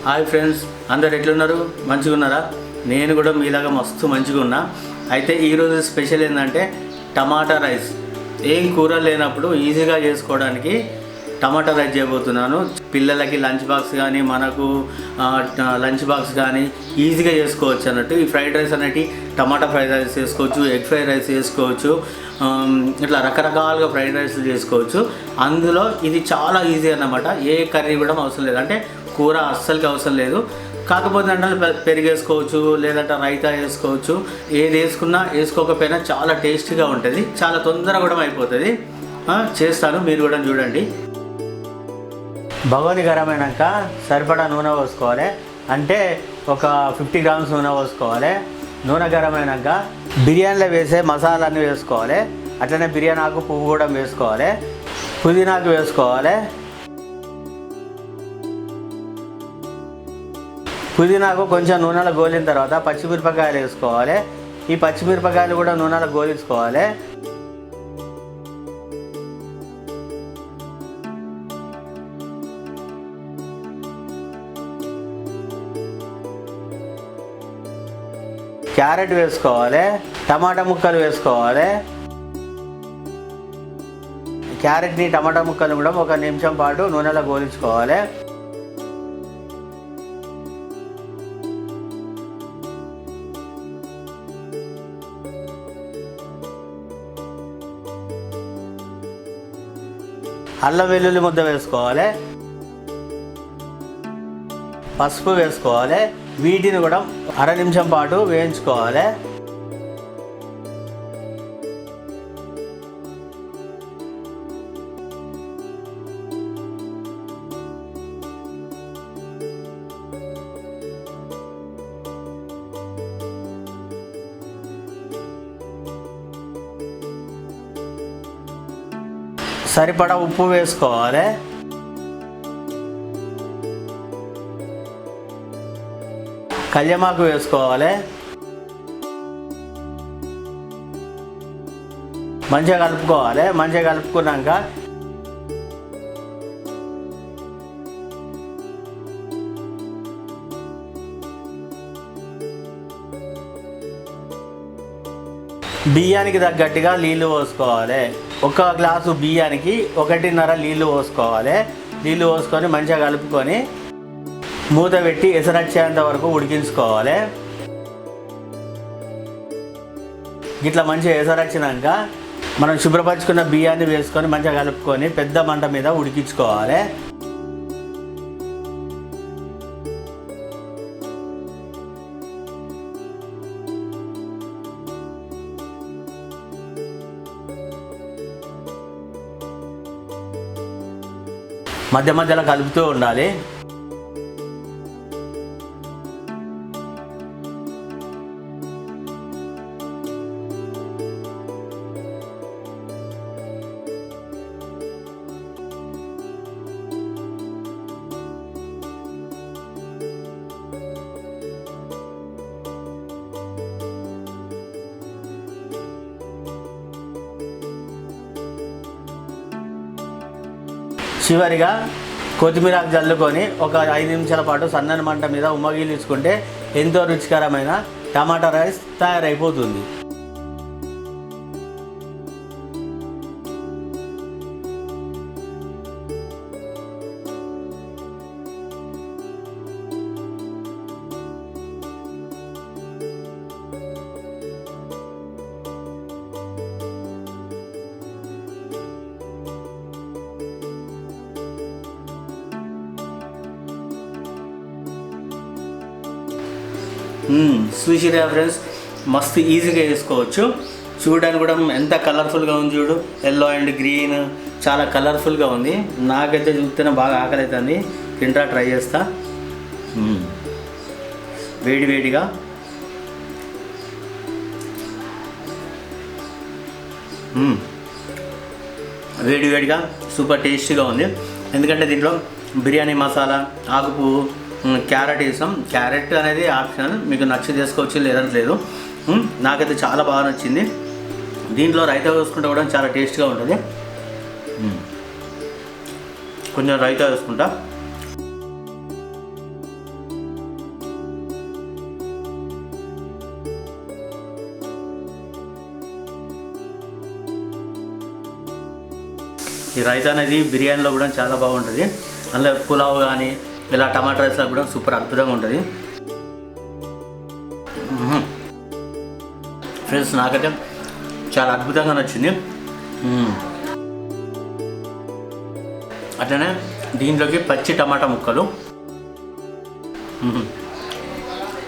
Hi friends, అందరు ఎట్లున్నారు? మంచిగా ఉన్నారా? నేను కూడా మీలాగా మస్తు మంచిగా ఉన్నా. అయితే ఈరోజు స్పెషల్ ఏంటంటే టమాటా రైస్. ఏం కూర లేనప్పుడు ఈజీగా చేసుకోవడానికి టమాటా రైస్ చేయబోతున్నాను. పిల్లలకి లంచ్ బాక్స్ కానీ మనకు లంచ్ బాక్స్ కానీ ఈజీగా చేసుకోవచ్చు అన్నట్టు. ఈ ఫ్రైడ్ రైస్ అనేటి టమాటా ఫ్రైడ్ రైస్ చేసుకోవచ్చు, ఎగ్ ఫ్రైడ్ రైస్ చేసుకోవచ్చు, ఇట్లా రకరకాలుగా ఫ్రైడ్ రైస్ చేసుకోవచ్చు. అందులో ఇది చాలా ఈజీ అన్నమాట. ఏ కర్రీ కూడా అవసరం లేదు, అంటే కూర అస్సలకి అవసరం లేదు. కాకపోతే అంటే పెరుగు వేసుకోవచ్చు, లేదంటే రైతా వేసుకోవచ్చు. ఏది వేసుకున్నా వేసుకోకపోయినా చాలా టేస్టీగా ఉంటుంది, చాలా తొందరగా కూడా అయిపోతుంది. చేస్తాను, మీరు కూడా చూడండి. బగోని గరం అయినాక సరిపడా నూనె పోసుకోవాలి, అంటే ఒక 50 grams నూనె పోసుకోవాలి. నూనె గరం అయినాక బిర్యానీలో వేసే మసాలాన్ని వేసుకోవాలి. అట్లనే బిర్యానీ ఆకు పువ్వు కూడా వేసుకోవాలి, పుదీనాకు వేసుకోవాలి. పుదీనాకు కొంచెం నూనెలో గోలిన తర్వాత పచ్చిమిరపకాయలు వేసుకోవాలి. ఈ పచ్చిమిరపకాయలు కూడా నూనెలో గోలించుకోవాలి. క్యారెట్ వేసుకోవాలి, టమాటా ముక్కలు వేసుకోవాలి. క్యారెట్ని టమాటా ముక్కలు కూడా 1 నిమిషం పాటు నూనెలో గోలించుకోవాలి. అల్లం వెల్లుల్లి ముద్ద వేసుకోవాలి, పసుపు వేసుకోవాలి. వీటిని కూడా 1/2 నిమిషం పాటు వేయించుకోవాలి. సరిపడా ఉప్పు వేసుకోవాలి. కళ్యమాకు వేసుకోవాలి. మంచిగా కలుపుకోవాలి. మంచిగా కలుపుకున్నాక బియ్యానికి తగ్గట్టుగా నీళ్ళు పోసుకోవాలి. 1 గ్లాసు బియ్యానికి 1.5 నీళ్ళు పోసుకోవాలి. నీళ్ళు పోసుకొని మంచిగా కలుపుకొని మూత పెట్టి ఎసరొచ్చేంత వరకు ఉడికించుకోవాలి. ఇట్లా మంచిగా ఎసరొచ్చినాక మనం శుభ్రపరచుకున్న బియ్యాన్ని వేసుకొని మంచిగా కలుపుకొని పెద్ద మంట మీద ఉడికించుకోవాలి. మధ్య మధ్యలో కలుపుతూ ఉండాలి. చివరిగా కొత్తిమీరకు జల్లుకొని ఒక 5 నిమిషాల పాటు సన్నని మంట మీద ఉమ్మగిలించుకుంటే ఎంతో రుచికరమైన టమాటా రైస్ తయారైపోతుంది. చూసిరా ఫ్రెండ్స్, మస్తు ఈజీగా వేసుకోవచ్చు. చూడడానికి కూడా ఎంత కలర్ఫుల్గా ఉంది చూడు, ఎల్లో అండ్ గ్రీన్, చాలా కలర్ఫుల్గా ఉంది. నాకైతే చూస్తేనే బాగా ఆకలి అవుతుంది, తింటా ట్రై చేస్తా. వేడి వేడిగా వేడి వేడిగా సూపర్ టేస్టీగా ఉంది. ఎందుకంటే దీంట్లో బిర్యానీ మసాలా, ఆకుపువ్వు, క్యారెట్ వేసాం. క్యారెట్ అనేది ఆప్షనల్, మీకు నచ్చి చేసుకోవచ్చు, లేదంటే లేదు. నాకైతే చాలా బాగా నచ్చింది. దీంట్లో రైతా వేసుకుంటే కూడా చాలా టేస్ట్గా ఉంటుంది. కొంచెం రైతా వేసుకుంటా. ఈ రైతా అనేది బిర్యానీలో కూడా చాలా బాగుంటుంది. అందులో పులావ్ కానీ ఇలా టమాటా రైస్లో కూడా సూపర్ అద్భుతంగా ఉంటుంది. ఫ్రెండ్స్ నాకైతే చాలా అద్భుతంగా నచ్చింది. అట్లనే దీంట్లోకి పచ్చి టమాటా ముక్కలు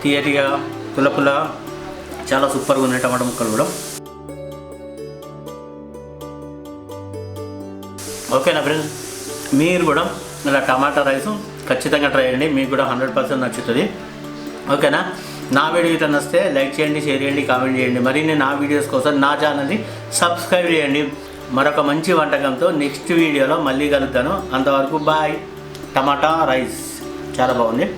తీయటిగా పుల్లగా చాలా సూపర్గా ఉన్నాయి టమాటా ముక్కలు కూడా. ఓకేనా ఫ్రెండ్స్, మీరు కూడా ఇలా టమాటా రైస్ ఖచ్చితంగా ట్రై చేయండి, మీకు కూడా 100% నచ్చుతుంది. ఓకేనా, నా వీడియో ఇట్లా నచ్చితే లైక్ చేయండి, షేర్ చేయండి, కామెంట్ చేయండి. మరిన్ని నా వీడియోస్ కోసం నా ఛానల్ని సబ్స్క్రైబ్ చేయండి. మరొక మంచి వంటకంతో నెక్స్ట్ వీడియోలో మళ్ళీ కలుగుతాను. అంతవరకు బాయ్. టమాటా రైస్ చాలా బాగుంది.